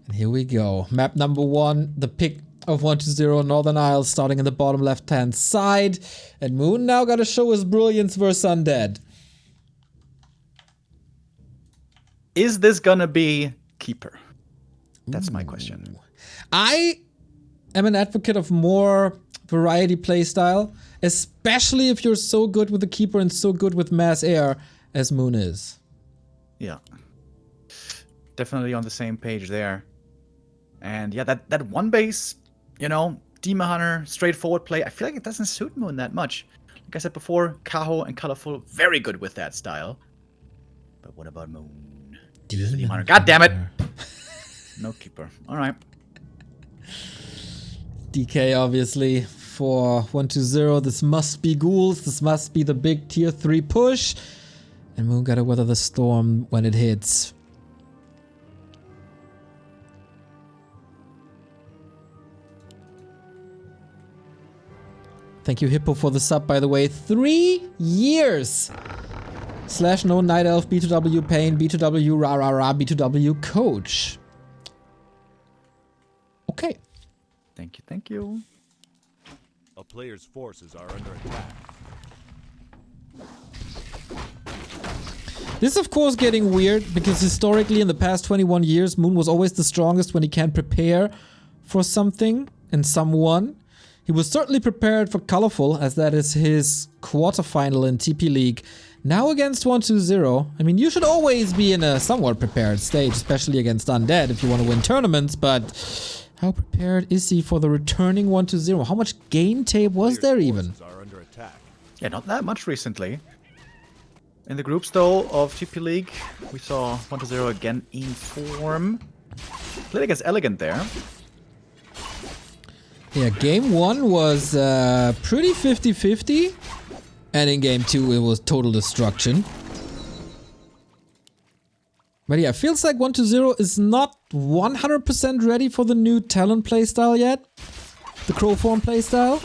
And here we go. Map number 1, the pick of 120 Northern Isles, starting in the bottom left-hand side. And Moon now gotta show his brilliance versus Undead. Is this gonna be Keeper? That's my question. I am an advocate of more variety playstyle, especially if you're so good with the Keeper and so good with mass air as Moon is. Yeah. Definitely on the same page there. And yeah, that one base, you know, Demon Hunter, straightforward play, I feel like it doesn't suit Moon that much. Like I said before, Kaho and Colorful, very good with that style. But what about Moon? Demon Hunter. God damn it! No Keeper. Alright. DK, obviously, for 120. This must be ghouls. This must be the big tier 3 push. And Moon gotta weather the storm when it hits. Thank you, Hippo, for the sub, by the way. 3 years! / no Night Elf, B2W Pain, B2W Ra Ra Ra, B2W Coach. Okay. Thank you, thank you. A player's forces are under attack. This is of course getting weird, because historically in the past 21 years, Moon was always the strongest when he can prepare for something and someone. He was certainly prepared for Colorful, as that is his quarterfinal in TP League. Now against 120, I mean, you should always be in a somewhat prepared stage, especially against Undead if you want to win tournaments, but how prepared is he for the returning 120? How much game tape was there even? Yeah, not that much recently. In the groups, though, of TP League, we saw 120 again in form. Played against Elegant there. Yeah, game 1 was pretty 50-50. And in game 2, it was total destruction. But yeah, feels like 120 is not 100% ready for the new Talon playstyle yet. The Crow form playstyle.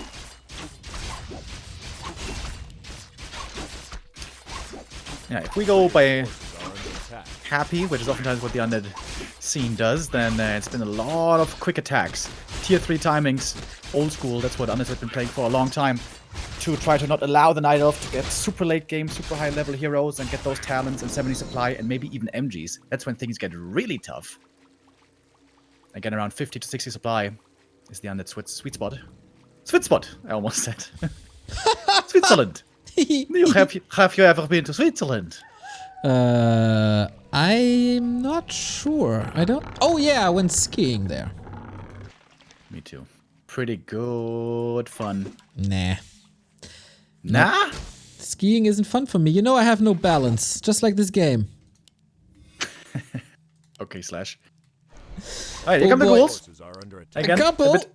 Yeah, if we go by happy, which is oftentimes what the Undead scene does, then it's been a lot of quick attacks. Tier 3 timings, old school, that's what Undead have been playing for a long time. To try to not allow the Night Elf to get super late game, super high level heroes and get those talents and 70 supply and maybe even MGs. That's when things get really tough. Again, around 50 to 60 supply is the Undead sweet spot. Sweet spot, I almost said. Switzerland. Have you ever been to Switzerland? I'm not sure. I don't... Oh yeah, I went skiing there. Me too. Pretty good fun. Nah. Nah? Skiing isn't fun for me. You know I have no balance, just like this game. Okay, Slash. Alright, here come the ghouls. Again, a bit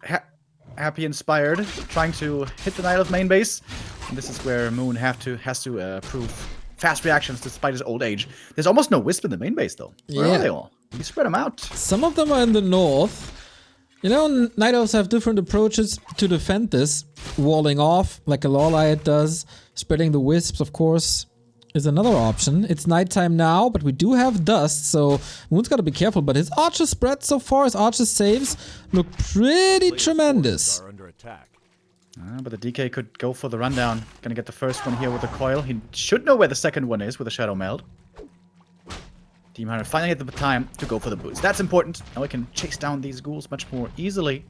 happy inspired, trying to hit the Night Elf main base. And this is where Moon has to prove fast reactions despite his old age. There's almost no Wisp in the main base, though. Where are they all? You spread them out. Some of them are in the north. You know, Night Elves have different approaches to defend this. Walling off, like a Lawlight does. Spreading the wisps, of course, is another option. It's nighttime now, but we do have dust, so Moon's gotta be careful. But his Archer spread so far, his Archer saves, look pretty tremendous. But the DK could go for the rundown. Gonna get the first one here with the coil. He should know where the second one is with the Shadow Meld. Demon Hunter finally had the time to go for the boots. That's important. Now we can chase down these ghouls much more easily.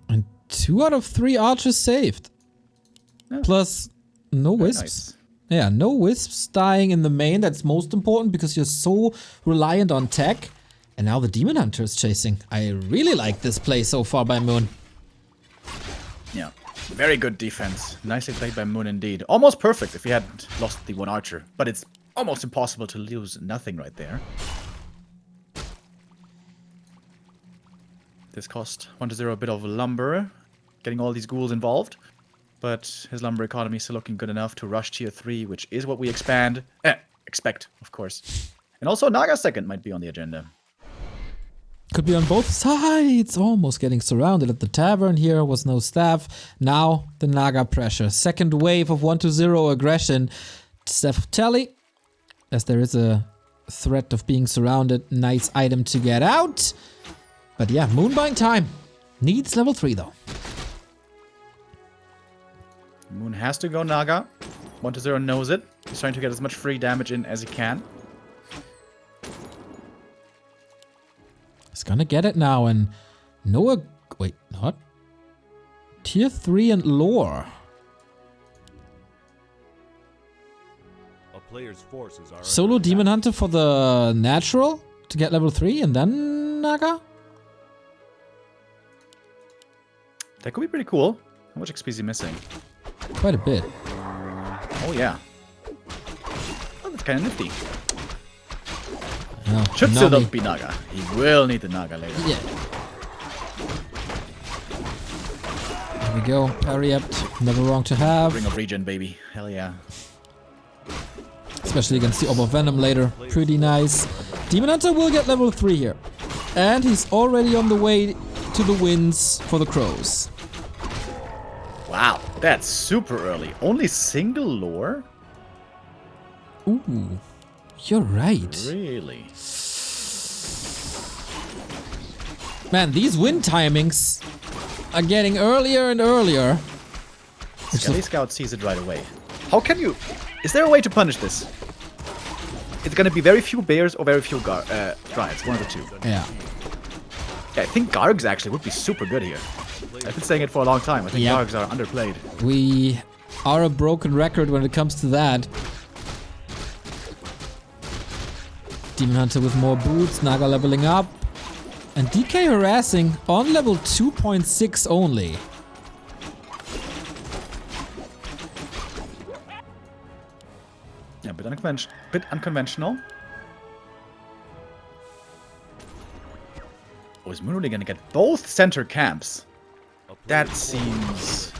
And 2 out of 3 Archers saved. Yeah. Plus, no wisps. Nice. Yeah, no wisps dying in the main. That's most important because you're so reliant on tech. And now the Demon Hunter is chasing. I really like this play so far by Moon. Yeah, very good defense. Nicely played by Moon indeed. Almost perfect if he hadn't lost the 1 Archer. But it's almost impossible to lose nothing right there. This cost 120 a bit of lumber, getting all these ghouls involved. But his lumber economy is still looking good enough to rush tier 3, which is what we expect, of course. And also Naga second might be on the agenda. Could be on both sides. Almost getting surrounded at the tavern. Here was no staff. Now the Naga pressure. Second wave of 120 aggression. Staff of Tally. As there is a threat of being surrounded. Nice item to get out. But yeah, Moon buying time. Needs level 3 though. Moon has to go Naga. 1-0 knows it. He's trying to get as much free damage in as he can. He's gonna get it now, and Noah... Wait, what? Tier 3 and lore. A player's forces are Solo under Demon attack. Hunter for the natural to get level 3 and then Naga? That could be pretty cool. How much XP is he missing? Quite a bit. Oh, yeah. Oh, that's kind of nifty. No, Should still Nami. not be Naga. He will need the Naga later. Yeah. There we go. Parry up. Never wrong to have. Ring of Regen, baby. Hell yeah. Especially against the Orb of Venom later. Pretty nice. Demon Hunter will get level 3 here. And he's already on the way to the wins for the Crows. Wow, that's super early. Only single lore? Ooh. You're right. Really? Man, these win timings are getting earlier and earlier. Skelly Scout sees it right away. How can you... Is there a way to punish this? It's gonna be very few bears or very few Dryads. One of the two. Yeah. Yeah, I think Gargs actually would be super good here. I've been saying it for a long time. I think Yeah. Gargs are underplayed. We are a broken record when it comes to that. Demon Hunter with more boots, Naga leveling up. And DK harassing on level 2.6 only. Yeah, bit unconventional. Oh, is Moon really gonna get both center camps? That seems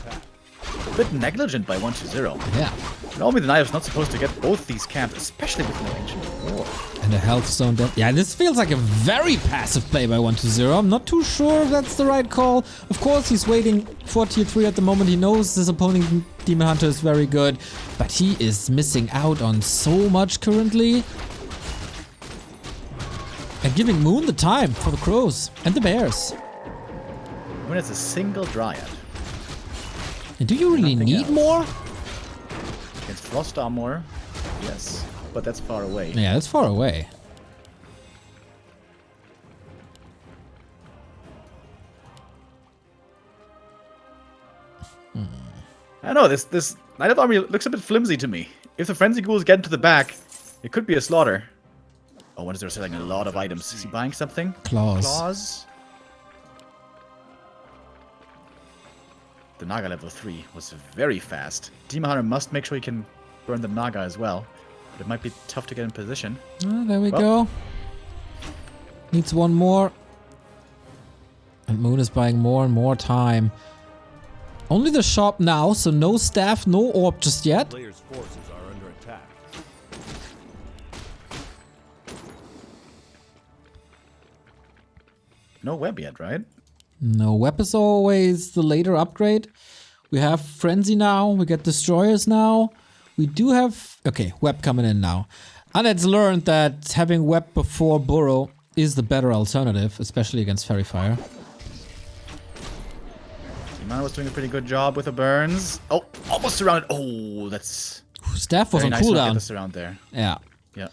a bit negligent by 1-0. Yeah. Normally the Knight is not supposed to get both these camps, especially with no Ancient War. And a health zone death. Yeah, this feels like a very passive play by 1-0. I'm not too sure if that's the right call. Of course, he's waiting for tier 3 at the moment. He knows his opponent Demon Hunter is very good, but he is missing out on so much currently. And giving Moon the time for the Crows and the Bears. Moon has a single Dryad. And do you really Nothing need else. more? Against Frost Armor, yes, but that's far away. Yeah, that's far away. I don't know, this Knight of Army looks a bit flimsy to me. If the Frenzy Ghouls get into the back, it could be a slaughter. Oh, 1-0 selling a lot of items. Is he buying something? Claws. Claws? The Naga level 3 was very fast. Demon Hunter must make sure he can burn the Naga as well. But it might be tough to get in position. There we Well. go. Needs one more. And Moon is buying more and more time. Only the shop now, so no staff, no orb just yet. Player's forces are under attack. No web yet, right? No, web is always the later upgrade. We have Frenzy now, we get Destroyers now. We do have... Okay, web coming in now. Undead's learned that having web before Burrow is the better alternative, especially against Fairy Fire. Demon was doing a pretty good job with the burns. Oh, almost surrounded. Oh, that's Staff was very on nice to get cooldown. the surround there. Yeah. Yeah.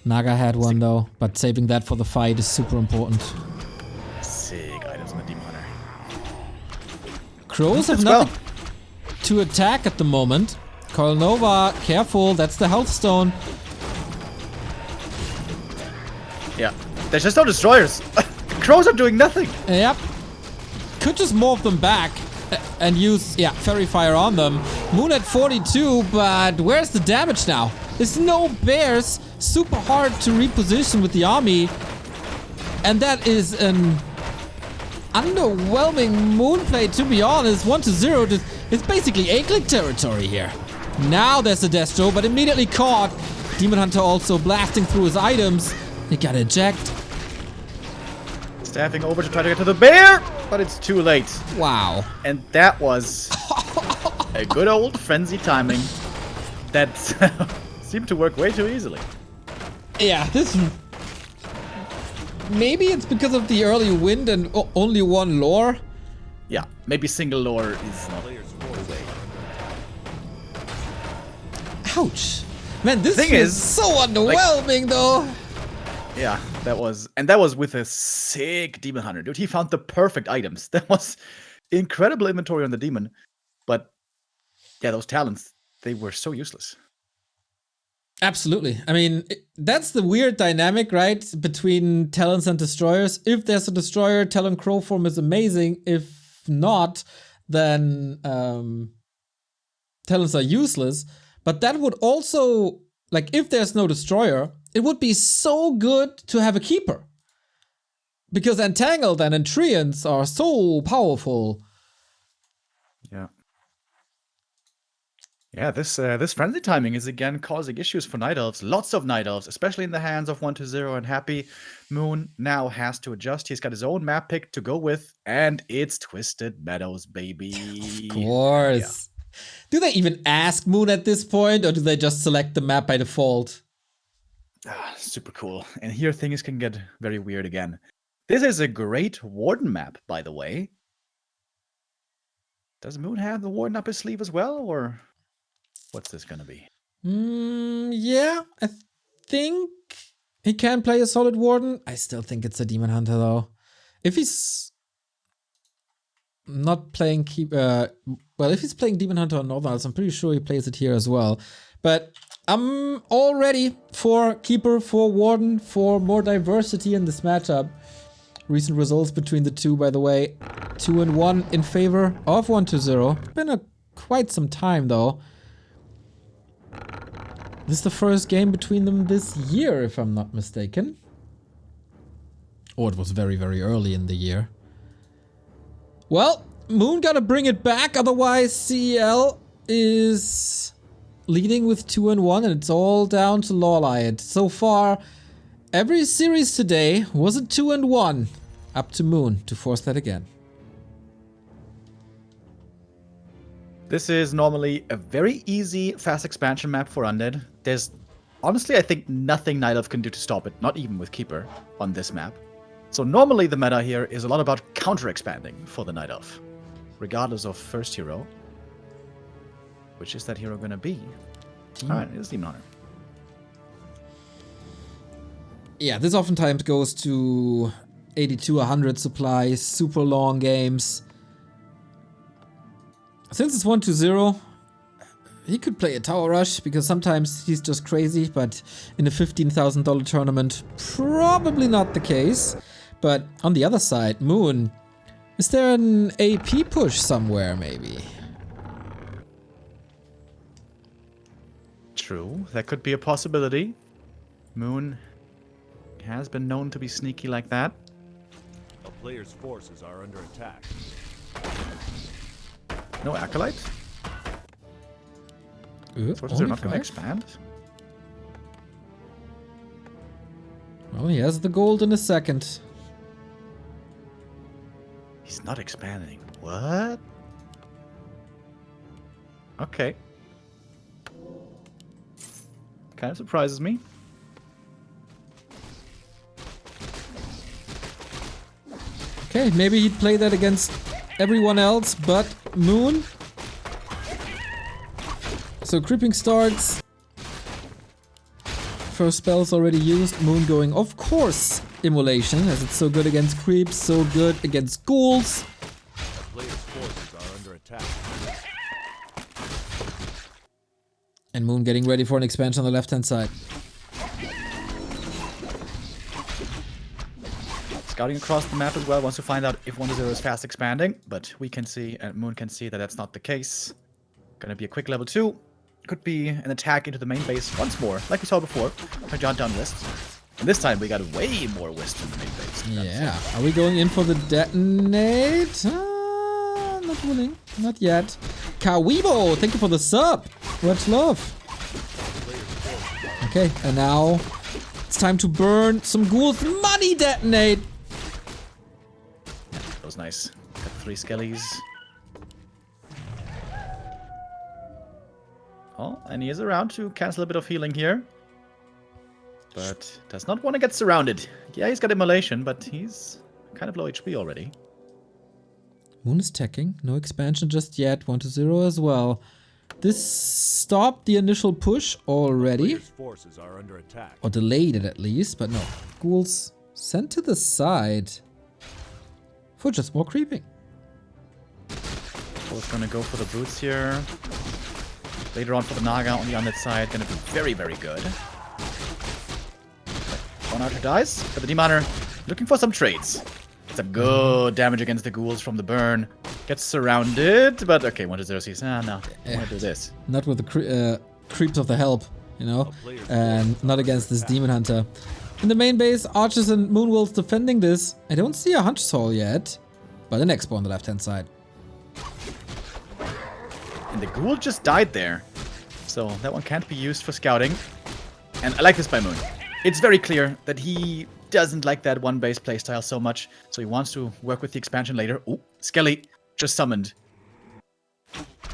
Naga had one though, but saving that for the fight is super important. Sick items on the Demon Hunter. Crows have Let's nothing to attack at the moment. Coil Nova, careful, that's the health stone. Yeah. There's just no destroyers. The Crows are doing nothing. Yep. Could just morph them back and use, Fairy Fire on them. Moon at 42, but where's the damage now? There's no bears. Super hard to reposition with the army. And that is an underwhelming Moon play, to be honest. 1-0, it's basically A-click territory here. Now there's a Destro, but immediately caught. Demon Hunter also blasting through his items. He got eject. Staffing over to try to get to the bear, but it's too late. Wow. And that was a good old frenzy timing that seemed to work way too easily. Yeah, this... Maybe it's because of the early wind and only one lore. Yeah, maybe single lore is not the way. Ouch. Man, this Thing is is, so underwhelming, though. Yeah, that was with a sick demon hunter, dude. He found the perfect items. That was incredible inventory on the demon. But yeah, those talents, they were so useless. Absolutely. I mean, that's the weird dynamic, right? Between talents and destroyers. If there's a destroyer, talent crow form is amazing. If not, then talents are useless. But that would also, like, if there's no destroyer, it would be so good to have a keeper. Because Entangled and Entreants are so powerful. Yeah. Yeah, this frenzy timing is again causing issues for Night Elves. Lots of Night Elves, especially in the hands of 120 and Happy. Moon now has to adjust. He's got his own map pick to go with, and it's Twisted Meadows, baby. Of course. Yeah. Do they even ask Moon at this point, or do they just select the map by default? Super cool. And here things can get very weird again. This is a great Warden map, by the way. Does Moon have the Warden up his sleeve as well, or what's this gonna be? Yeah, I think he can play a solid Warden. I still think it's a Demon Hunter, though. If he's not playing well, if he's playing Demon Hunter on Northern Isles, I'm pretty sure he plays it here as well. But I'm all ready for Keeper, for Warden, for more diversity in this matchup. Recent results between the two, by the way. 2-1 in favor of 120. Been quite some time, though. This is the first game between them this year, if I'm not mistaken. Or it was very, very early in the year. Well, Moon gotta bring it back, otherwise CEL is leading with 2-1, and it's all down to Lawlight. So far, every series today was a 2-1. Up to Moon to force that again. This is normally a very easy, fast expansion map for Undead. There's, honestly, I think nothing Night Elf can do to stop it, not even with Keeper on this map. So normally the meta here is a lot about counter-expanding for the Night Elf, regardless of first hero. Which is that hero gonna be? Alright, it's Demon Hunter. Yeah, this oftentimes goes to 80-100 supplies, super long games. Since it's 1-0, he could play a Tower Rush, because sometimes he's just crazy, but in a $15,000 tournament, probably not the case. But on the other side, Moon, is there an AP push somewhere, maybe? True, that could be a possibility. Moon has been known to be sneaky like that. A player's forces are under attack. No Acolyte? Forces are not going to expand? Well, he has the gold in a second. He's not expanding. What? Okay. Kind of surprises me. Okay, maybe he'd play that against everyone else but Moon. So creeping starts. First spell's already used. Moon going, of course, Immolation, as it's so good against creeps, so good against ghouls. A player's forces are under attack. And Moon getting ready for an expansion on the left-hand side. Scouting across the map as well, wants to find out if 1-0 is fast expanding, but we can see, and Moon can see that that's not the case. Gonna be a quick level 2. Could be an attack into the main base once more, like we saw before, by John down West. And this time we got way more West from the main base. Yeah, are we going in for the detonate? Not willing, not yet. Kawibo, thank you for the sub. Much love. Okay, and now it's time to burn some ghouls. Money detonate. That was nice. Got 3 skellies. Oh, and he is around to cancel a bit of healing here. but does not want to get surrounded. Yeah, he's got immolation, but he's kind of low HP already. Moon is teching. No expansion just yet. 1-0 as well. This stopped the initial push already. Players' forces are under attack. Or delayed it at least, but no. Ghouls sent to the side for just more creeping. Both gonna go for the boots here. Later on for the Naga on the Undead side, gonna be very, very good. One archer dies, but the Demoner looking for some trades. Some good damage against the ghouls from the burn. Gets surrounded, but okay, 1-0 sees, no, I wanna do this. Not with the creeps of the help, you know, and not against this demon hunter. In the main base, archers and moonwolves defending this. I don't see a hunter soul yet, but an expo on the left hand side. And the ghoul just died there, so that one can't be used for scouting. And I like this by Moon. It's very clear that he doesn't like that one base playstyle so much, so he wants to work with the expansion later. Ooh, Skelly just summoned.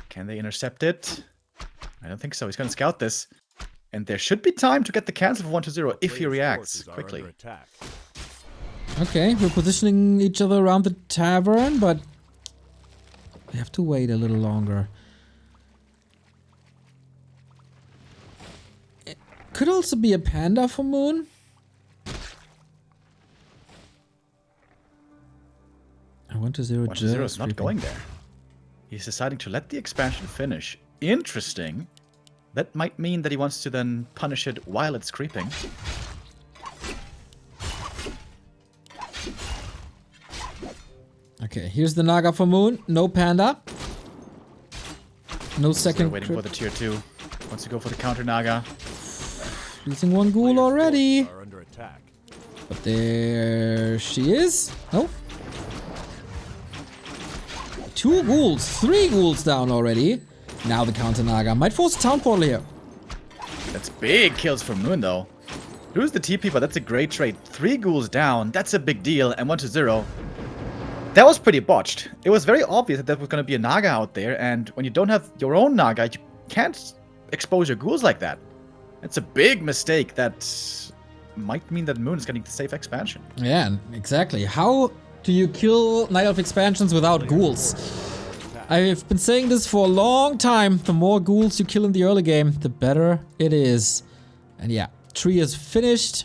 Can they intercept it? I don't think so. He's going to scout this. And there should be time to get the cancel for 1-0 if he reacts quickly. Okay, we're positioning each other around the tavern, but we have to wait a little longer. It could also be a panda for Moon. I 1-0 1-0 is not going there. He's deciding to let the expansion finish. Interesting. That might mean that he wants to then punish it while it's creeping. Okay, here's the Naga for Moon. No panda. No second. Waiting for the tier 2. Wants to go for the counter Naga. Losing one ghoul already. Are under attack. But there she is. No. 2 ghouls. 3 ghouls down already. Now the counter Naga might force a town portal here. That's big kills for Moon though. Lose the TP, but that's a great trade. 3 ghouls down. That's a big deal. And 1-0. That was pretty botched. It was very obvious that there was going to be a Naga out there. And when you don't have your own Naga, you can't expose your ghouls like that. It's a big mistake that might mean that Moon is getting the safe expansion. Yeah, exactly. How do you kill Night Elf expansions without ghouls? I've been saying this for a long time. The more ghouls you kill in the early game, the better it is. And yeah, tree is finished.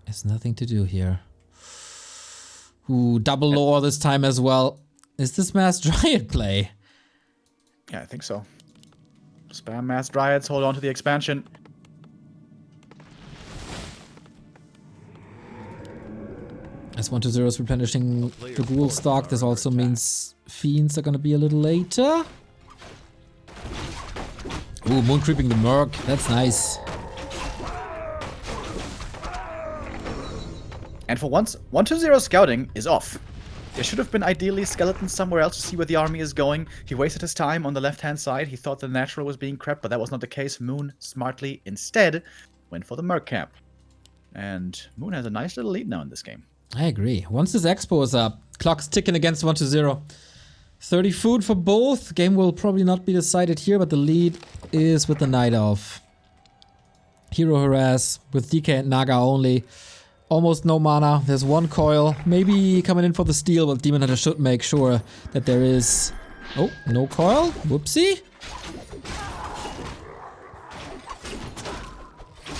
There's nothing to do here. Ooh, double lore this time as well. Is this Mass Dryad play? Yeah, I think so. Spam Mass Dryads, hold on to the expansion. As 1-0 is replenishing the ghoul stock, this also means fiends are gonna be a little later. Ooh, moon creeping the merc, that's nice. And for once, 1-0 scouting is off. There should have been ideally skeletons somewhere else to see where the army is going. He wasted his time on the left-hand side. He thought the natural was being crept, but that was not the case. Moon smartly instead went for the merc camp. And Moon has a nice little lead now in this game. I agree. Once this expo is up, clock's ticking against 1-0. 30 food for both. Game will probably not be decided here, but the lead is with the Night Elf. Hero harass with DK and Naga only. Almost no mana. There's 1 coil. Maybe coming in for the steal, but Demon Hunter should make sure that there is... Oh, no coil? Whoopsie.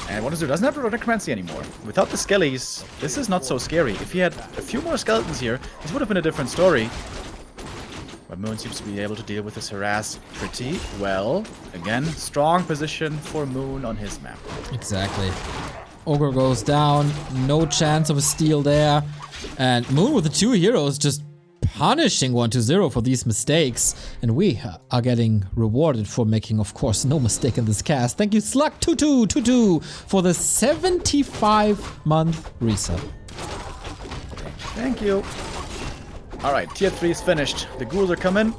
And 1-0 doesn't have necromancy anymore. Without the skellies, this is not so scary. If he had a few more skeletons here, this would have been a different story. But Moon seems to be able to deal with this harass pretty well. Again, strong position for Moon on his map. Exactly. Ogre goes down. No chance of a steal there. And Moon with the 2 heroes just punishing 1-0 for these mistakes. And we are getting rewarded for making, of course, no mistake in this cast. Thank you, Slug2222, for the 75-month resub. Thank you. Alright, tier 3 is finished. The ghouls are coming.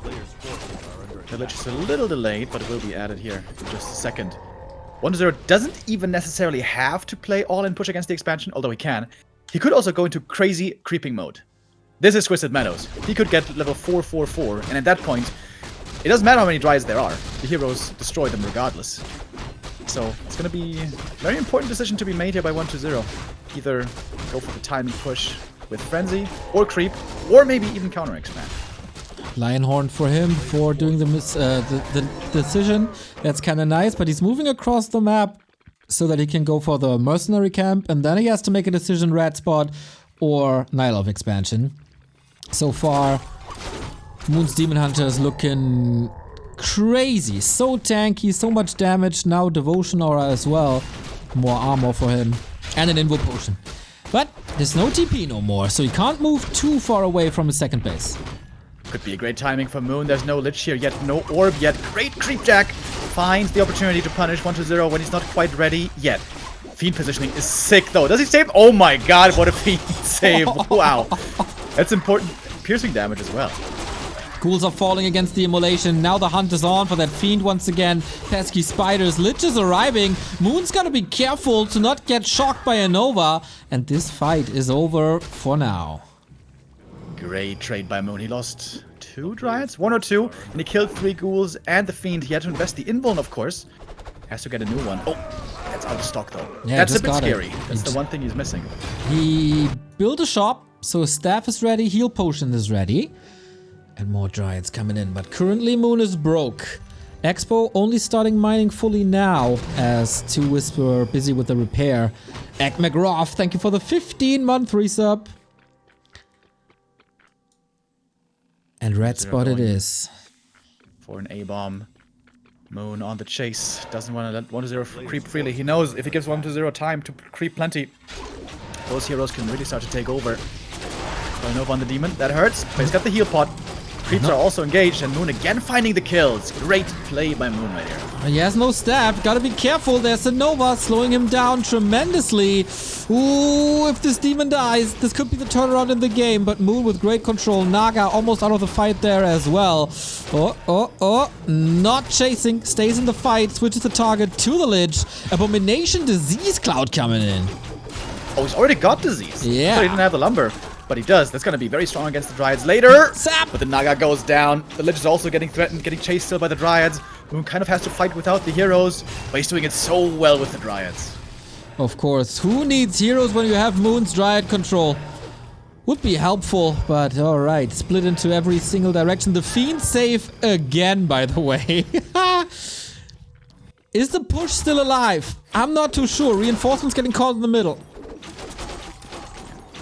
The lich is a little delayed, but it will be added here in just a second. 1-0 doesn't even necessarily have to play all-in push against the expansion, although he can. He could also go into crazy creeping mode. This is Twisted Meadows. He could get level 444, and at that point, it doesn't matter how many Dryads there are. The heroes destroy them regardless. So it's going to be a very important decision to be made here by 1-0. Either go for the timing push with Frenzy, or creep, or maybe even counter expand. Lionhorn for him for doing the decision. That's kind of nice, but he's moving across the map so that he can go for the mercenary camp, and then he has to make a decision: red spot or Nihilov expansion. So far, Moon's Demon Hunter is looking crazy, so tanky, so much damage. Now Devotion Aura as well, more armor for him, and an Invo Potion. But there's no TP no more, so he can't move too far away from his second base. Could be a great timing for Moon. There's no Lich here yet, no Orb yet. Great Creepjack finds the opportunity to punish 1-0 when he's not quite ready yet. Fiend positioning is sick though. Does he save? Oh my god, what a Fiend save. Wow. That's important piercing damage as well. Ghouls are falling against the immolation. Now the hunt is on for that Fiend once again. Pesky spiders. Lich is arriving. Moon's gonna be careful to not get shocked by a Nova. And this fight is over for now. Great trade by Moon. He lost 2 Dryads? 1 or 2. And he killed 3 Ghouls and the Fiend. He had to invest the Invuln, of course. Has to get a new one. Oh, that's out of stock though. Yeah, that's a bit scary. It. That's the one thing he's missing. He built a shop, so his staff is ready, heal potion is ready. And more Dryads coming in, but currently Moon is broke. Expo only starting mining fully now, as 2 Wisp were busy with the repair. Ek McGraw, thank you for the 15-month resub. And red spot it is. For an A-bomb. Moon on the chase. Doesn't want to let 1-0 creep freely. He knows if he gives 1-0 time to creep plenty, those heroes can really start to take over. Going over on the demon. That hurts, but he's got the heal pot. Creeps are also engaged, and Moon again finding the kills. Great play by Moon right here. He has no staff. Gotta be careful. There's a Nova slowing him down tremendously. Ooh, if this demon dies, this could be the turnaround in the game. But Moon with great control. Naga almost out of the fight there as well. Oh. Not chasing. Stays in the fight. Switches the target to the Lich. Abomination Disease Cloud coming in. Oh, he's already got disease. Yeah. So he didn't have the lumber. But he does. That's going to be very strong against the Dryads later. Zap! But the Naga goes down. The Lich is also getting threatened, getting chased still by the Dryads. Moon kind of has to fight without the heroes, but he's doing it so well with the Dryads. Of course. Who needs heroes when you have Moon's Dryad control? Would be helpful, but alright. Split into every single direction. The Fiend save again, by the way. Is the push still alive? I'm not too sure. Reinforcements getting caught in the middle.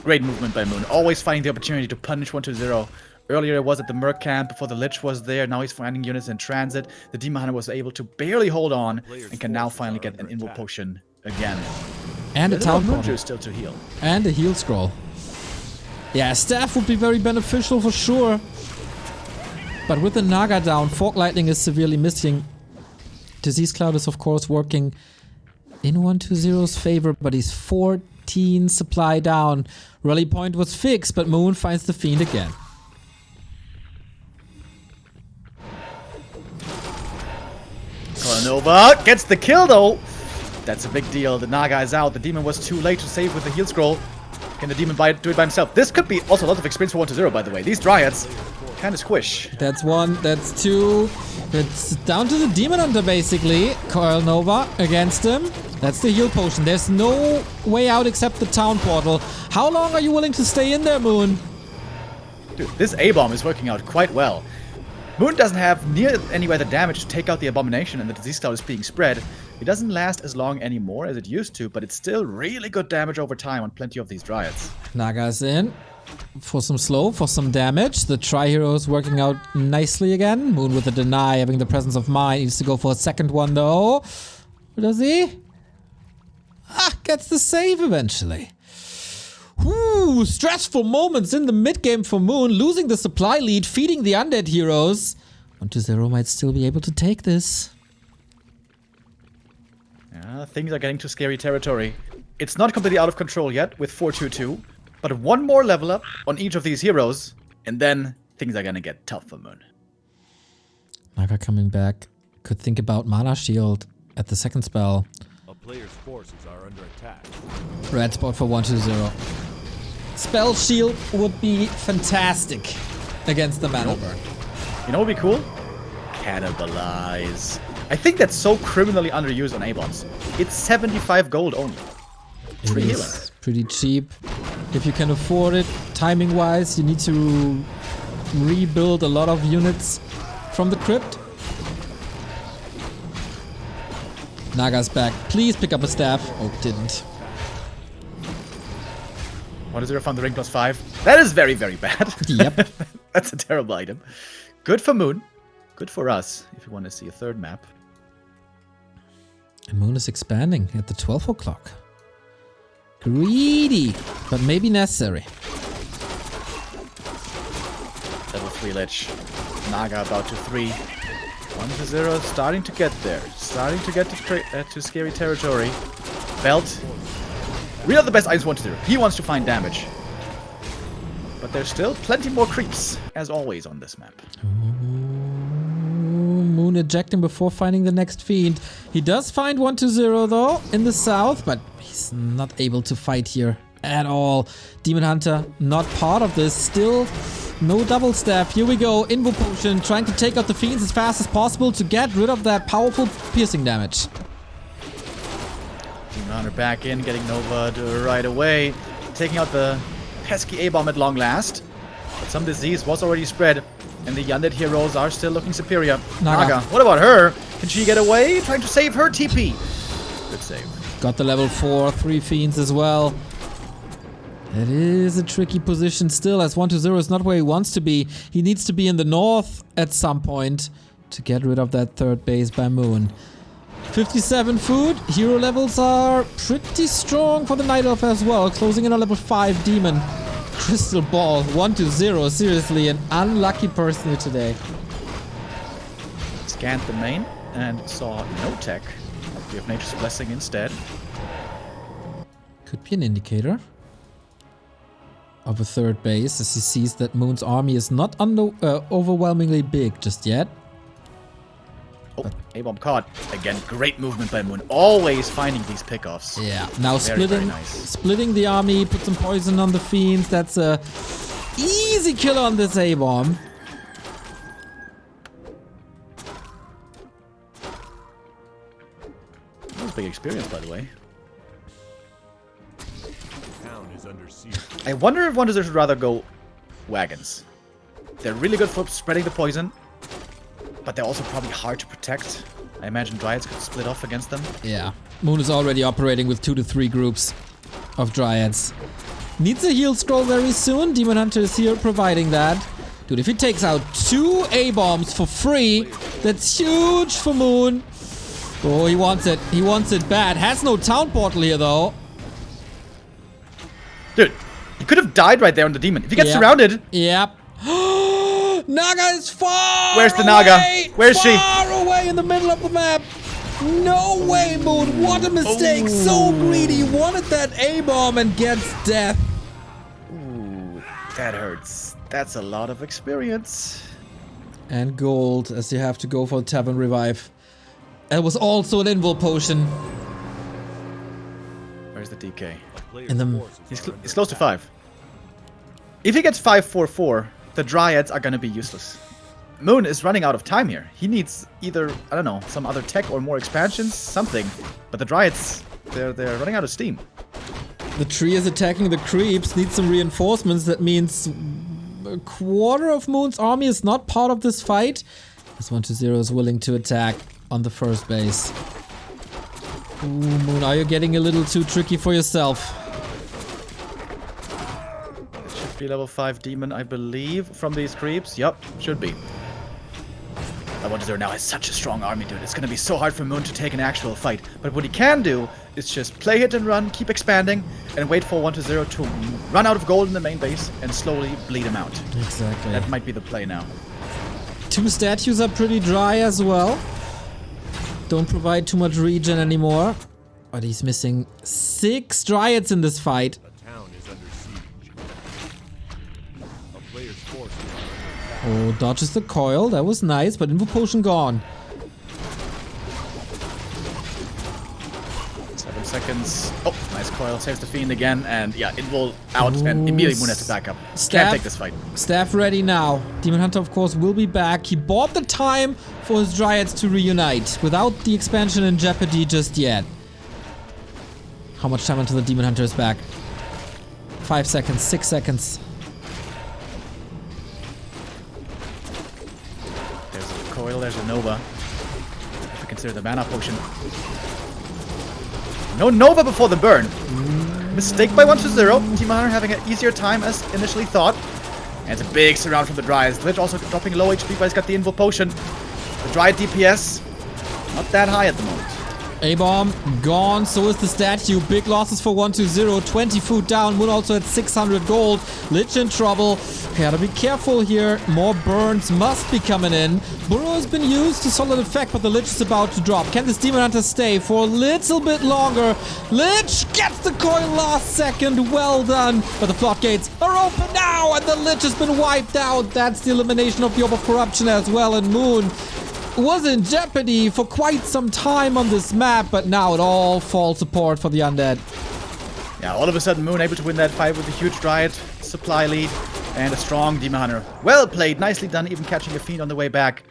Great movement by Moon. Always finding the opportunity to punish 1-0. Earlier it was at the Merc camp before the Lich was there. Now he's finding units in transit. The Demon Hunter was able to barely hold on and can now finally get an Invo Potion again. And a Town Portal. Still to heal. And a heal scroll. Yeah, staff would be very beneficial for sure. But with the Naga down, Fork Lightning is severely missing. Disease Cloud is of course working in 1-2-0's favor, but he's 14 supply down. Rally point was fixed, but Moon finds the Fiend again. Nova gets the kill though. That's a big deal. The Naga is out. The Demon was too late to save with the heal scroll. Can the Demon do it by himself? This could be also a lot of experience for 1-0, by the way. These Dryads kind of squish. That's one, that's two. It's down to the Demon Hunter basically. Coil Nova against him. That's the heal potion. There's no way out except the town portal. How long are you willing to stay in there, Moon? Dude, this A-bomb is working out quite well. Moon doesn't have near anywhere the damage to take out the Abomination, and the Disease Cloud is being spread. It doesn't last as long anymore as it used to, but it's still really good damage over time on plenty of these Dryads. Naga's in for some slow, for some damage. The Tri-Hero is working out nicely again. Moon with the deny, having the presence of mind. Needs to go for a second one though. Does he? Gets the save eventually. Ooh, stressful moments in the mid-game for Moon. Losing the supply lead, feeding the undead heroes. 1-0 might still be able to take this. Yeah, things are getting to scary territory. It's not completely out of control yet with 4-2-2, but one more level up on each of these heroes, and then things are gonna get tough for Moon. Naga coming back. Could think about Mana Shield at the second spell. A player's forces are under attack. Red spot for 1-2-0. Spell Shield would be fantastic against the Mana Burn. You know what would be cool? Cannibalize. I think that's so criminally underused on A-bombs. It's 75 gold only. 3 healing. Pretty cheap. If you can afford it, timing-wise, you need to rebuild a lot of units from the crypt. Naga's back. Please pick up a staff. Oh, didn't. 1-0 from the ring +5. That is very, very bad. Yep. That's a terrible item. Good for Moon. Good for us, if you want to see a third map. And Moon is expanding at the 12 o'clock. Greedy, but maybe necessary. Level 3 Lich. Naga about to 3. 1-0, starting to get there. Starting to get to scary territory. Belt. Really the best items 1-0. He wants to find damage. But there's still plenty more creeps, as always, on this map. Moon ejecting before finding the next fiend. He does find 1-0 though, in the south, but he's not able to fight here at all. Demon Hunter, not part of this. Still, no double staff. Here we go. Invo Potion, trying to take out the fiends as fast as possible to get rid of that powerful piercing damage. Demon Hunter back in, getting Nova right away. Taking out the pesky A-bomb at long last. But some disease was already spread. And the Undead heroes are still looking superior. Naga. What about her? Can she get away? Trying to save her TP. Good save. Got the level 4, 3 fiends as well. It is a tricky position still, as 1-0 is not where he wants to be. He needs to be in the north at some point to get rid of that third base by Moon. 57 food. Hero levels are pretty strong for the Night Elf as well. Closing in on level 5 Demon. Crystal Ball, 1-0. Seriously, an unlucky person here today. Scanned the main and saw no tech. We have Nature's Blessing instead. Could be an indicator of a third base, as he sees that Moon's army is not overwhelmingly big just yet. Oh, A-bomb caught. Again, great movement by Moon. Always finding these pickoffs. Yeah, now very nice. splitting the army, put some poison on the fiends. That's a easy kill on this A-bomb. That was big experience, by the way. Town is under siege. I wonder if 1-0 should rather go wagons. They're really good for spreading the poison, but they're also probably hard to protect. I imagine Dryads could split off against them. Yeah, Moon is already operating with 2 to 3 groups of Dryads. Needs a heal scroll very soon. Demon Hunter is here providing that. Dude, if he takes out 2 A-bombs for free, that's huge for Moon. Oh, he wants it. He wants it bad. Has no town portal here, though. Dude, he could have died right there on the demon. If he gets surrounded... Yep. Naga is far Where's the Naga? away, Where's she? Far away in the middle of the map. No way, Moon. What a mistake. So greedy. Wanted that A-bomb and gets death. Ooh, that hurts. That's a lot of experience. And gold, as you have to go for the Tavern Revive. It was also an Invul Potion. Where's the DK? In the... He's close to 5. If he gets 5-4-4, the Dryads are gonna be useless. Moon is running out of time here. He needs either, I don't know, some other tech or more expansions, something. But the Dryads, they're running out of steam. The tree is attacking the creeps, needs some reinforcements. That means a quarter of Moon's army is not part of this fight. This 1-0 is willing to attack on the first base. Ooh, Moon, are you getting a little too tricky for yourself? It should be level 5 demon, I believe, from these creeps. Yup, should be. That 1-0 now has such a strong army, dude. It's gonna be so hard for Moon to take an actual fight. But what he can do is just play hit and run, keep expanding, and wait for 1-0 to run out of gold in the main base and slowly bleed him out. Exactly. That might be the play now. 2 statues are pretty dry as well. Don't provide too much regen anymore. But he's missing 6 Dryads in this fight. A town is under siege. A player's force is Oh, dodges the coil. That was nice, but Invo Potion gone. 7 seconds. Oh, nice coil, saves the Fiend again, and yeah, it will out, and immediately Moon has to back up. Can't take this fight. Staff ready now. Demon Hunter, of course, will be back. He bought the time for his Dryads to reunite without the expansion in jeopardy just yet. How much time until the Demon Hunter is back? 5 seconds, 6 seconds. There's a coil, there's a Nova. If we consider the mana potion. No Nova before the burn. Mistake by 1-0. Team Hunter having an easier time as initially thought. And it's a big surround from the Dryads. Lich also dropping low HP, but he's got the Invo Potion. The Dryad DPS, not that high at the moment. A-bomb gone, so is the statue. Big losses for 1-0. 20 food down. Moon also at 600 gold. Lich in trouble. Gotta be careful here. More burns must be coming in. Burrow has been used to solid effect, but the Lich is about to drop. Can this Demon Hunter stay for a little bit longer? Lich gets the coin last second. Well done. But the floodgates are open now, and the Lich has been wiped out. That's the elimination of the Orb of Corruption as well, and Moon was in jeopardy for quite some time on this map, but now it all falls apart for the Undead. Yeah, all of a sudden Moon able to win that fight with a huge Dryad supply lead and a strong Demon Hunter. Well played, nicely done, even catching a Fiend on the way back.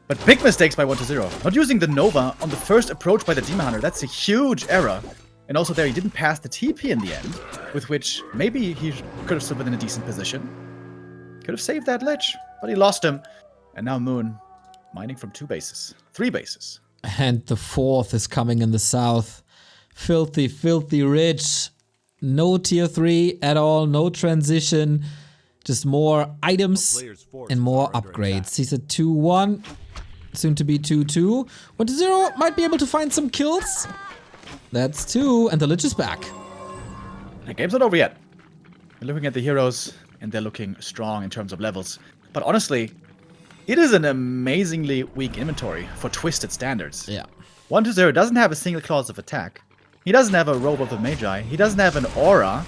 But big mistakes by 1-0. Not using the Nova on the first approach by the Demon Hunter, that's a huge error. And also there, he didn't pass the TP in the end, with which maybe he could have still been in a decent position. Could have saved that Lich, but he lost him. And now Moon mining from 2 bases. 3 bases. And the 4th is coming in the south. Filthy, filthy rich. No tier 3 at all. No transition. Just more items and more upgrades. He's at 2-1. Soon to be 2-2. 1-0 might be able to find some kills. That's 2. And the Lich is back. The game's not over yet. We're looking at the heroes, and they're looking strong in terms of levels. But honestly, it is an amazingly weak inventory for Twisted standards. Yeah. 1-0 doesn't have a single clause of attack. He doesn't have a Robe of the Magi. He doesn't have an aura.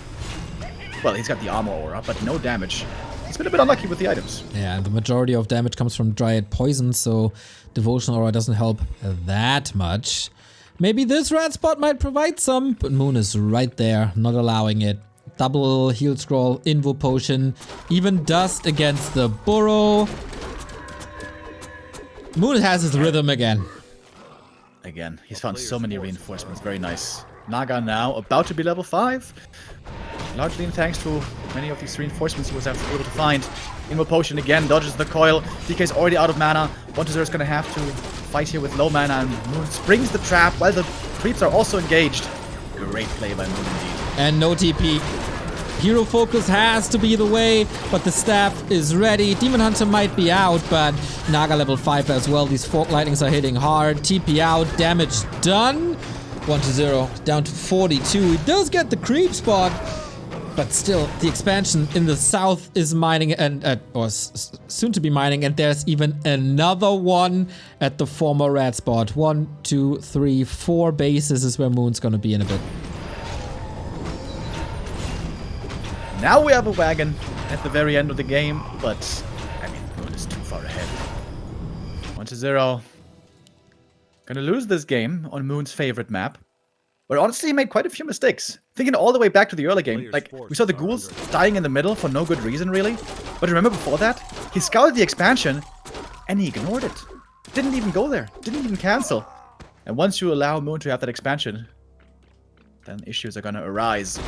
Well, he's got the armor aura, but no damage. He's been a bit unlucky with the items. Yeah, and the majority of damage comes from Dryad Poison, so Devotion Aura doesn't help that much. Maybe this red spot might provide some, but Moon is right there, not allowing it. Double heal scroll, Invo Potion, even Dust against the Burrow. Moon has his rhythm again. Again, he's found so many reinforcements. Very nice. Naga now about to be level 5. Largely in thanks to many of these reinforcements he was able to find. Invo Potion again, dodges the coil. DK's already out of mana. 1-0 is going to have to fight here with low mana, and Moon springs the trap while the creeps are also engaged. Great play by Moon indeed. And no TP. Hero focus has to be the way, but the staff is ready. Demon Hunter might be out, but Naga level 5 as well. These fork lightnings are hitting hard. TP out, damage done. 1-0, down to 42. He does get the creep spot, but still, the expansion in the south is mining, and or soon to be mining, and there's even another one at the former red spot. 1, 2, 3, 4 bases is where Moon's gonna be in a bit. Now we have a wagon at the very end of the game, but I mean, Moon is too far ahead. 1-0. Gonna lose this game on Moon's favorite map. But honestly, he made quite a few mistakes. Thinking all the way back to the early game, like, we saw the ghouls dying in the middle for no good reason, really. But remember before that, he scouted the expansion, and he ignored it. Didn't even go there. Didn't even cancel. And once you allow Moon to have that expansion, then issues are gonna arise.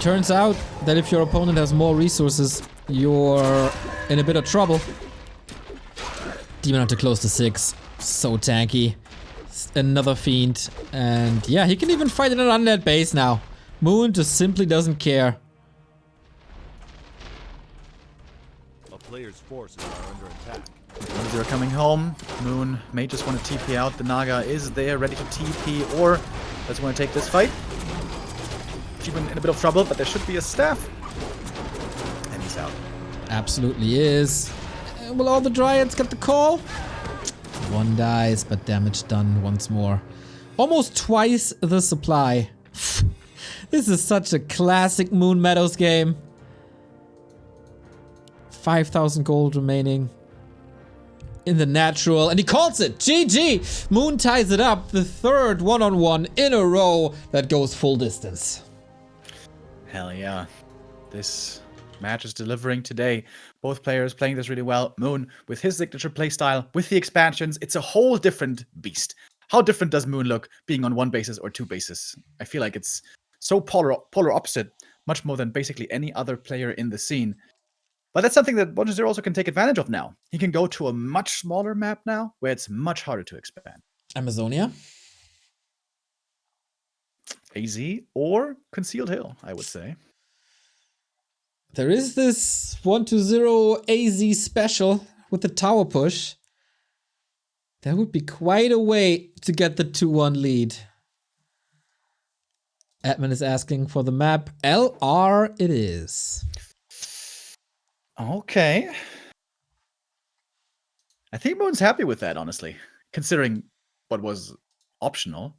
Turns out that if your opponent has more resources, you're in a bit of trouble. Demon Hunter close to 6. So tanky. Another Fiend. And yeah, he can even fight in an Undead base now. Moon just simply doesn't care. A player's forces are under attack. 1-0 coming home. Moon may just want to TP out. The Naga is there, ready to TP, or does want to take this fight. She's in a bit of trouble, but there should be a staff. And he's out. Absolutely is. Will all the Dryads get the call? One dies, but damage done once more. Almost twice the supply. This is such a classic Moon Meadows game. 5,000 gold remaining. in the natural, and he calls it. GG! Moon ties it up, the third one-on-one in a row that goes full distance. Hell yeah. This match is delivering today. Both players playing this really well. Moon, with his signature playstyle, with the expansions, it's a whole different beast. How different does Moon look being on one basis or two bases? I feel like it's so polar opposite, much more than basically any other player in the scene. But that's something that WC3 also can take advantage of now. He can go to a much smaller map now, where it's much harder to expand. Amazonia? AZ or Concealed Hill, I would say. There is this 1-0 AZ special with the tower push. That would be quite a way to get the 2-1 lead. Admin is asking for the map. LR it is. Okay. I think Moon's happy with that, honestly, considering what was optional.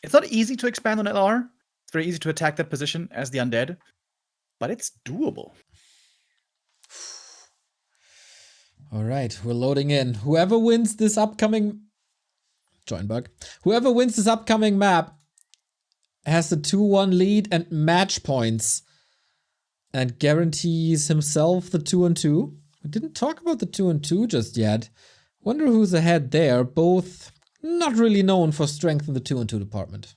It's not easy to expand on LR. It's very easy to attack that position as the Undead, but it's doable. All right, we're loading in. Whoever wins this upcoming... Join bug. Whoever wins this upcoming map has the 2-1 lead and match points. And guarantees himself the 2-2. We didn't talk about the 2-2 just yet. Wonder who's ahead there. Both not really known for strength in the 2-2 department.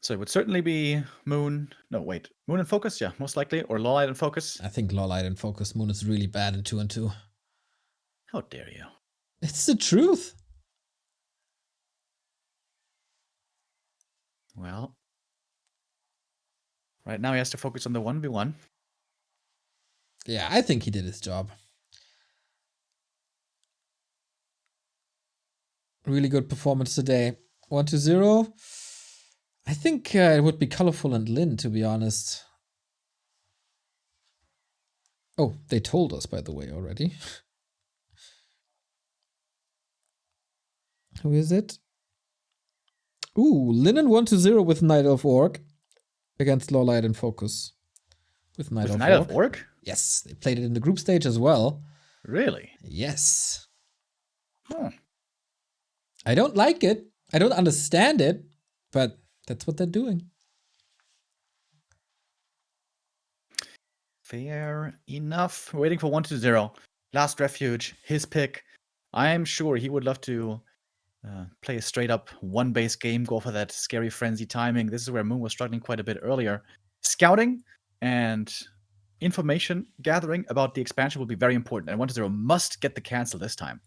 So it would certainly be Moon. No, wait. Moon and Focus? Yeah, most likely. Or Lawlight and Focus? I think Lawlight and Focus. Moon is really bad in 2-2. How dare you? It's the truth. Well, right now he has to focus on the 1v1. Yeah, I think he did his job. Really good performance today. 1-0. I think it would be Colorful and Lin, to be honest. Oh, they told us, by the way, already. Who is it? Ooh, Lin and 1-0 with Night of Orc against Lawlight and Focus. With Night of Orc? Yes, they played it in the group stage as well. Really? Yes. Huh. I don't like it. I don't understand it, but that's what they're doing. Fair enough. We're waiting for 1-0. Last Refuge, his pick. I'm sure he would love to play a straight up one base game, go for that scary frenzy timing. This is where Moon was struggling quite a bit earlier. Scouting and information gathering about the expansion will be very important, and 1-0 must get the cancel this time.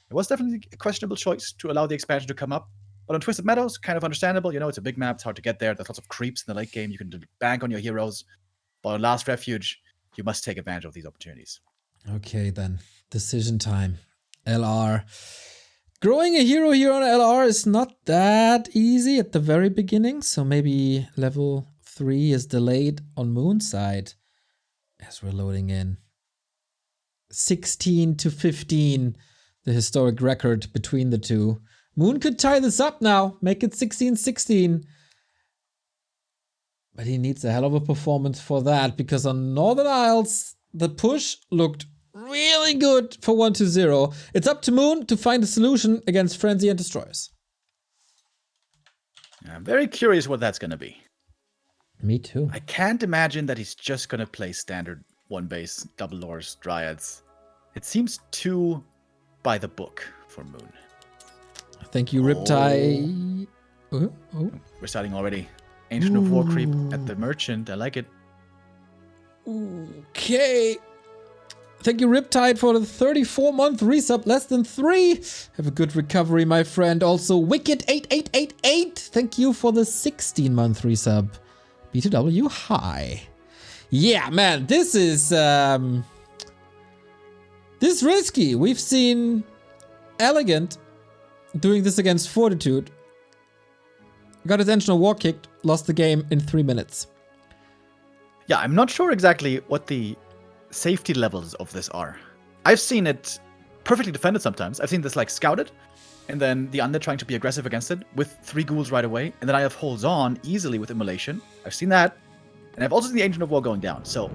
It was definitely a questionable choice to allow the expansion to come up, but on Twisted Meadows, kind of understandable. You know, it's a big map, it's hard to get there. There's lots of creeps in the late game. You can bank on your heroes. But on Last Refuge, you must take advantage of these opportunities. Okay, then. Decision time. LR. Growing a hero here on LR is not that easy at the very beginning, so maybe level 3 is delayed on Moon's side as we're loading in. 16-15, the historic record between the two. Moon could tie this up now, make it 16-16. But he needs a hell of a performance for that, because on Northern Isles, the push looked really good for 1-0. It's up to Moon to find a solution against Frenzy and Destroyers. I'm very curious what that's going to be. Me too. I can't imagine that he's just going to play standard one base, double lores, dryads. It seems too by the book for Moon. Thank you, Riptide. Oh. We're starting already. Ancient of War creep at the merchant. I like it. Okay. Thank you, Riptide, for the 34-month resub. Less than 3. Have a good recovery, my friend. Also, Wicked8888. Thank you for the 16-month resub. B2W, hi. Yeah, man, this is this risky. We've seen Elegant doing this against Fortitude. Got his Ancient of War kicked, lost the game in 3 minutes. Yeah, I'm not sure exactly what the safety levels of this are. I've seen it perfectly defended sometimes. I've seen this like scouted, and then the Undead trying to be aggressive against it with 3 ghouls right away, and then I have holds on easily with Immolation. I've seen that, and I've also seen the Ancient of War going down. So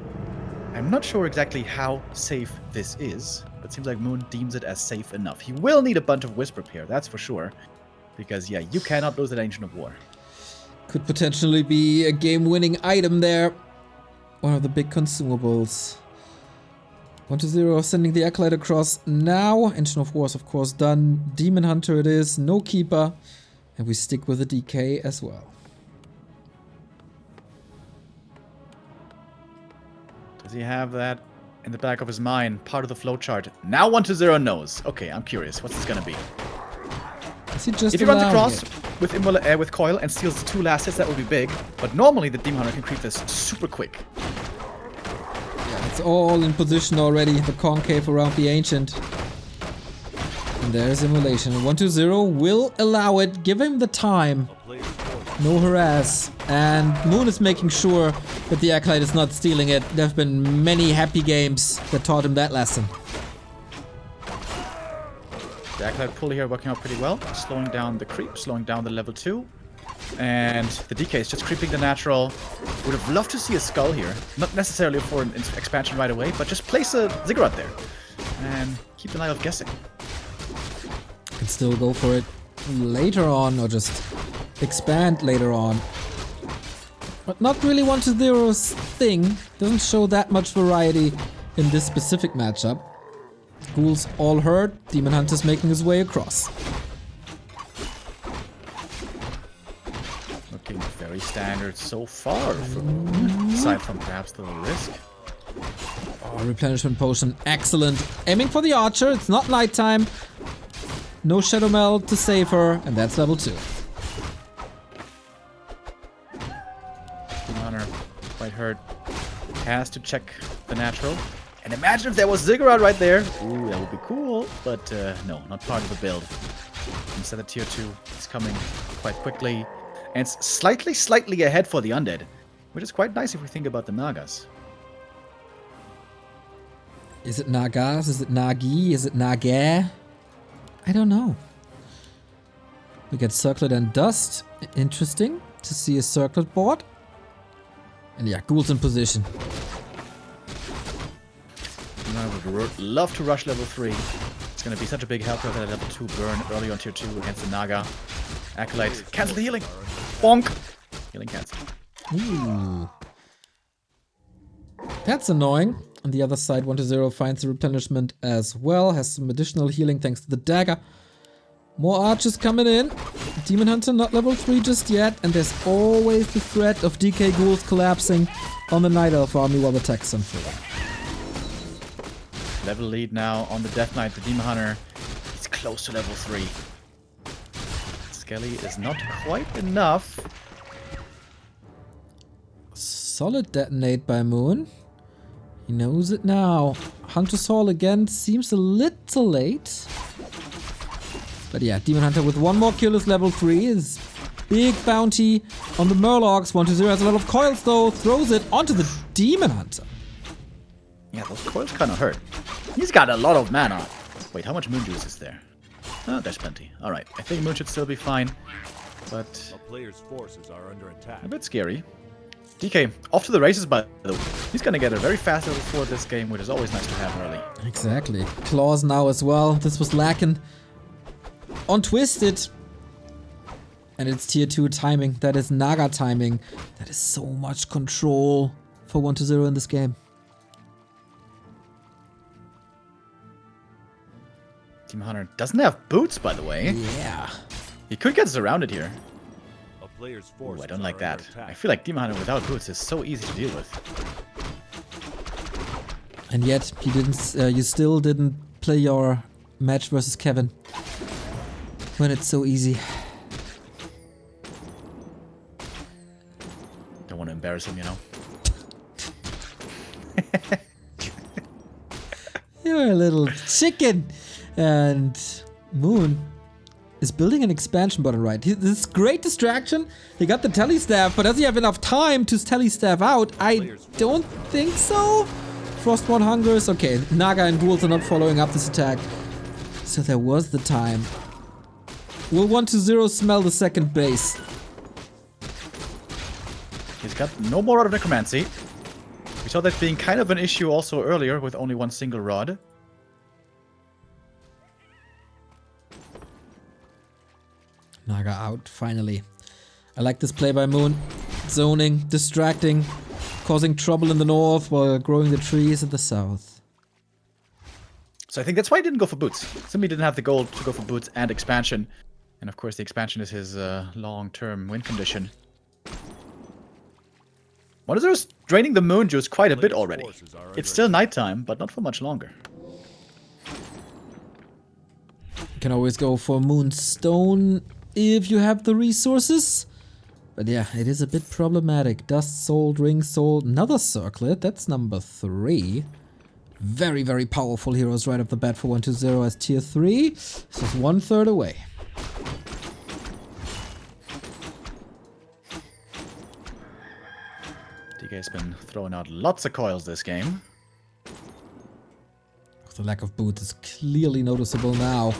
I'm not sure exactly how safe this is, but it seems like Moon deems it as safe enough. He will need a bunch of Wisp Repair, that's for sure. Because, yeah, you cannot lose an Ancient of War. Could potentially be a game-winning item there. One of the big consumables. 1-0 sending the Acolyte across now. Ancient of War is of course done. Demon Hunter it is, no Keeper. And we stick with the DK as well. Does he have that in the back of his mind? Part of the flowchart. Now 1-0 knows. Okay, I'm curious. What's this gonna be? Is he just If he runs across it? with Coil and steals the 2 last hits, that would be big. But normally the Demon Hunter can creep this super quick. Yeah, it's all in position already. The concave around the Ancient. And there's Immolation. 1-0 will allow it. Give him the time. No harass. And Moon is making sure that the Acolyte is not stealing it. There have been many happy games that taught him that lesson. The Acolyte pull here working out pretty well. Slowing down the creep, slowing down the level 2. And the DK is just creeping the natural. Would have loved to see a skull here. Not necessarily for an expansion right away, but just place a Ziggurat there. And keep the Night Elf guessing. Can still go for it later on, or just expand later on. But not really 1-0's thing. Doesn't show that much variety in this specific matchup. Ghouls all hurt. Demon Hunter's making his way across. Looking very standard so far, aside from perhaps the risk. Oh, replenishment potion, excellent. Aiming for the Archer, it's not nighttime. No Shadow Meld to save her, and that's level 2. Demon Hunter, quite hurt. Has to check the natural. And imagine if there was Ziggurat right there. Ooh, that would be cool. But no, not part of the build. Instead of tier 2 is coming quite quickly. And it's slightly ahead for the Undead. Which is quite nice if we think about the Nagas. Is it Nagas? Is it Nagi? Is it Nagare? I don't know. We get Circlet and Dust. Interesting to see a Circlet board. And yeah, Ghouls in position. I would love to rush level 3. It's going to be such a big help to have that level 2 burn early on tier 2 against the Naga. Acolyte, cancel the healing! Bonk! Healing cancel. Ooh. That's annoying. On the other side, 1-0 finds the replenishment as well. Has some additional healing thanks to the dagger. More archers coming in. Demon Hunter not level 3 just yet. And there's always the threat of DK Ghouls collapsing on the Night Elf army while the tech's unfolding. Level lead now on the Death Knight. The Demon Hunter is close to level 3. Skelly is not quite enough. Solid detonate by Moon. He knows it now. Hunter's Hall again seems a little late. But yeah, Demon Hunter with one more kill is level 3. Is big bounty on the Murlocs. 1-0 has a lot of coils though. Throws it onto the Demon Hunter. Yeah, those coils kind of hurt. He's got a lot of mana. Wait, how much Moon Juice is there? Oh, there's plenty. Alright, I think Moon should still be fine. But A player's forces are under attack. a bit scary. DK, off to the races, by the way. He's gonna get a very fast level 4 this game, which is always nice to have early. Exactly. Claws now as well. This was lacking on Twisted. And it's tier 2 timing. That is Naga timing. That is so much control for 1-0 in this game. Demon Hunter doesn't have boots, by the way. Yeah. He could get surrounded here. A player's Ooh, forces I don't like are that. under attack. I feel like Demon Hunter without boots is so easy to deal with. And yet, you didn't. You still didn't play your match versus Kevin when it's so easy. Don't want to embarrass him, you know. You're a little chicken. And Moon is building an expansion button, right? This is great distraction. He got the telestaff, but does he have enough time to telestaff out? I don't think so. Frostborn Hungers. Okay, Naga and Ghouls are not following up this attack. So there was the time. Will 1-0 smell the second base? He's got no more out of Necromancy. We saw that being kind of an issue also earlier with only one single rod. Naga out, finally. I like this play by Moon. Zoning, distracting, causing trouble in the north while growing the trees in the south. So I think that's why he didn't go for boots. Simply didn't have the goal to go for boots and expansion. And of course the expansion is his long-term win condition. 1-0's draining the moon juice quite a bit already. It's still nighttime, but not for much longer. You can always go for Moonstone if you have the resources. But yeah, it is a bit problematic. Dust Soul, Ring Soul, another Circlet. That's number 3. Very, very powerful heroes right off the bat for 1-2-0 as tier 3. This is 1/3 away. DK's been throwing out lots of coils this game. The lack of boots is clearly noticeable now.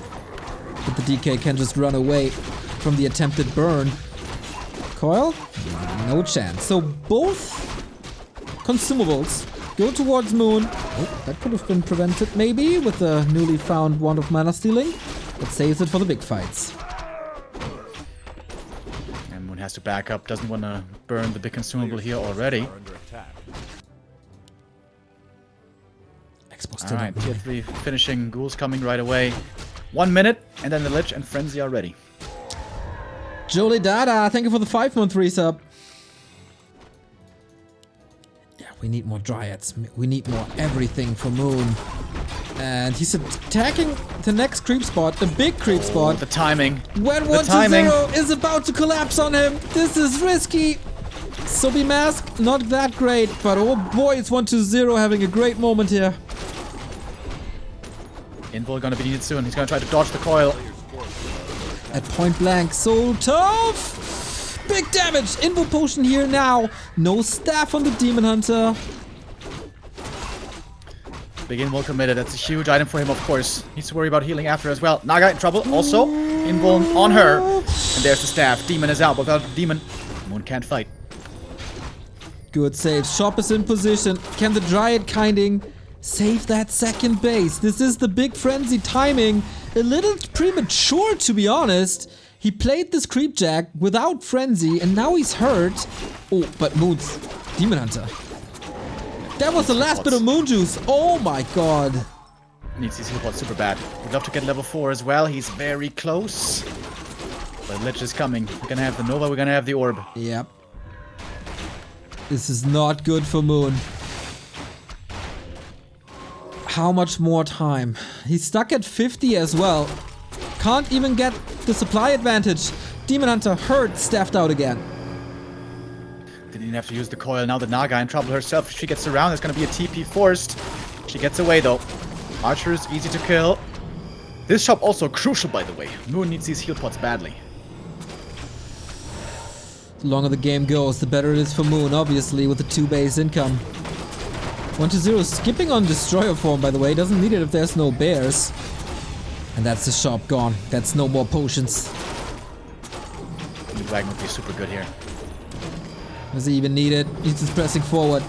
But the DK can just run away from the attempted burn. Coil? No chance. So both consumables go towards Moon. Oh, that could have been prevented maybe with the newly found Wand of Mana Stealing. But saves it for the big fights. And Moon has to back up, doesn't want to burn the big consumable here already. Alright, tier 3 finishing, ghouls coming right away. 1 minute, and then the Lich and Frenzy are ready. Jolie Dada, thank you for the 5-month resub. Yeah, we need more Dryads. We need more everything for Moon. And he's attacking the next creep spot, the big creep spot. The timing. When 1-0 is about to collapse on him. This is risky. Sobi Mask, not that great, but oh boy, it's 1-0 having a great moment here. Invul gonna be needed soon. He's gonna try to dodge the coil. At point blank, so tough! Big damage! Invul potion here now. No staff on the Demon Hunter. Big Invul committed. That's a huge item for him, of course. Needs to worry about healing after as well. Naga in trouble. Also, Invul on her. And there's the staff. Demon is out. Without Demon, Moon can't fight. Good save. Shop is in position. Can the Dryad kinding save that second base? This is the big frenzy timing. A little premature, to be honest. He played this creep jack without frenzy, and now he's hurt. Oh, but Moon's Demon Hunter. That was the last bit of Moon Juice. Oh my god. Needs his heal super bad. We'd love to get level 4 as well. He's very close. But Lich is coming. We're gonna have the Nova, we're gonna have the Orb. Yep. This is not good for Moon. How much more time? He's stuck at 50 as well. Can't even get the supply advantage. Demon Hunter hurt, staffed out again. Didn't even have to use the coil. Now the Naga in trouble herself. If she gets around, there's gonna be a TP forced. She gets away though. Archer is easy to kill. This shop also crucial, by the way. Moon needs these heal pots badly. The longer the game goes, the better it is for Moon, obviously, with the 2 base income. 1-0 skipping on Destroyer form, by the way. Doesn't need it if there's no bears. And that's the shop gone. That's no more potions. The dragon would be super good here. Does he even need it? He's just pressing forward.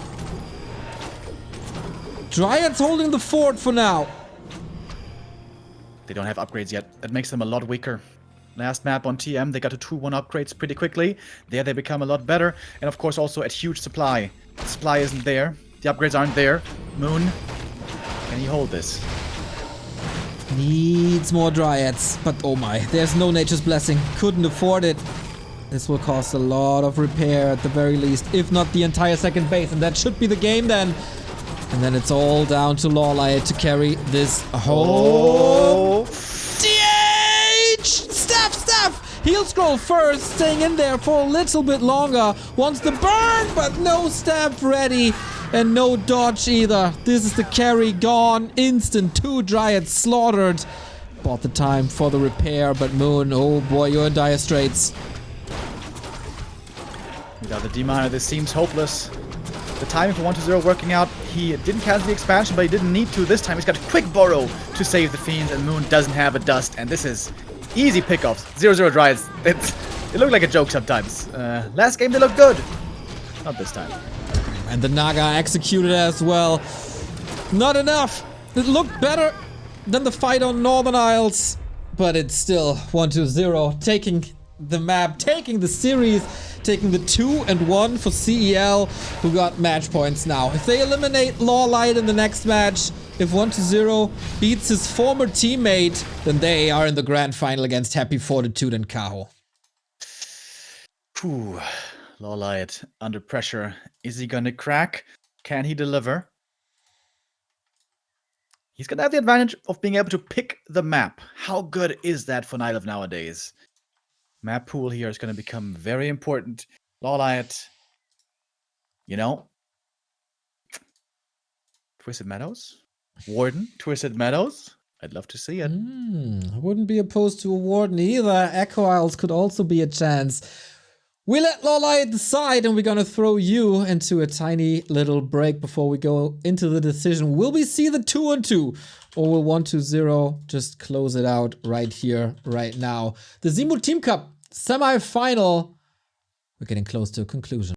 Dryad's holding the fort for now. They don't have upgrades yet. That makes them a lot weaker. Last map on TM, they got to 2-1 upgrades pretty quickly. There they become a lot better. And of course also at huge supply. The supply isn't there. The upgrades aren't there. Moon, can he hold this? Needs more Dryads. But oh my, there's no Nature's Blessing. Couldn't afford it. This will cost a lot of repair at the very least. If not the entire second base. And that should be the game then. And then it's all down to Lawlight to carry this whole... DH! Staff! Heal scroll first, staying in there for a little bit longer. Wants the burn, but no staff ready. And no dodge either. This is the carry gone. Instant 2 Dryads slaughtered. Bought the time for the repair, but Moon, oh boy, you're in dire straits. Without the D-Miner, this seems hopeless. The timing for 1-0 working out. He didn't cancel the expansion, but he didn't need to. This time he's got a quick borrow to save the Fiends, and Moon doesn't have a dust. And this is easy pickoffs. 0-0 Dryads. It looked like a joke sometimes. Last game they looked good. Not this time. And the Naga executed as well. Not enough. It looked better than the fight on Northern Isles, but it's still 1-0. Taking the map, taking the series, taking the 2-1 for CEL, who got match points now. If they eliminate Lawlight in the next match, if 1-0 beats his former teammate, then they are in the grand final against Happy Fortitude and Kaho. Phew. Lawlight under pressure. Is he gonna crack? Can he deliver? He's gonna have the advantage of being able to pick the map. How good is that for Night of nowadays? Map pool here is gonna become very important. Lawlight, you know, Twisted Meadows? Warden, Twisted Meadows? I'd love to see it. I wouldn't be opposed to a Warden either. Echo Isles could also be a chance. We let Lawlight decide, and we're gonna throw you into a tiny little break before we go into the decision. Will we see the 2-2, or will 1-0 just close it out right here, right now? The Zimu Team Cup semi-final. We're getting close to a conclusion.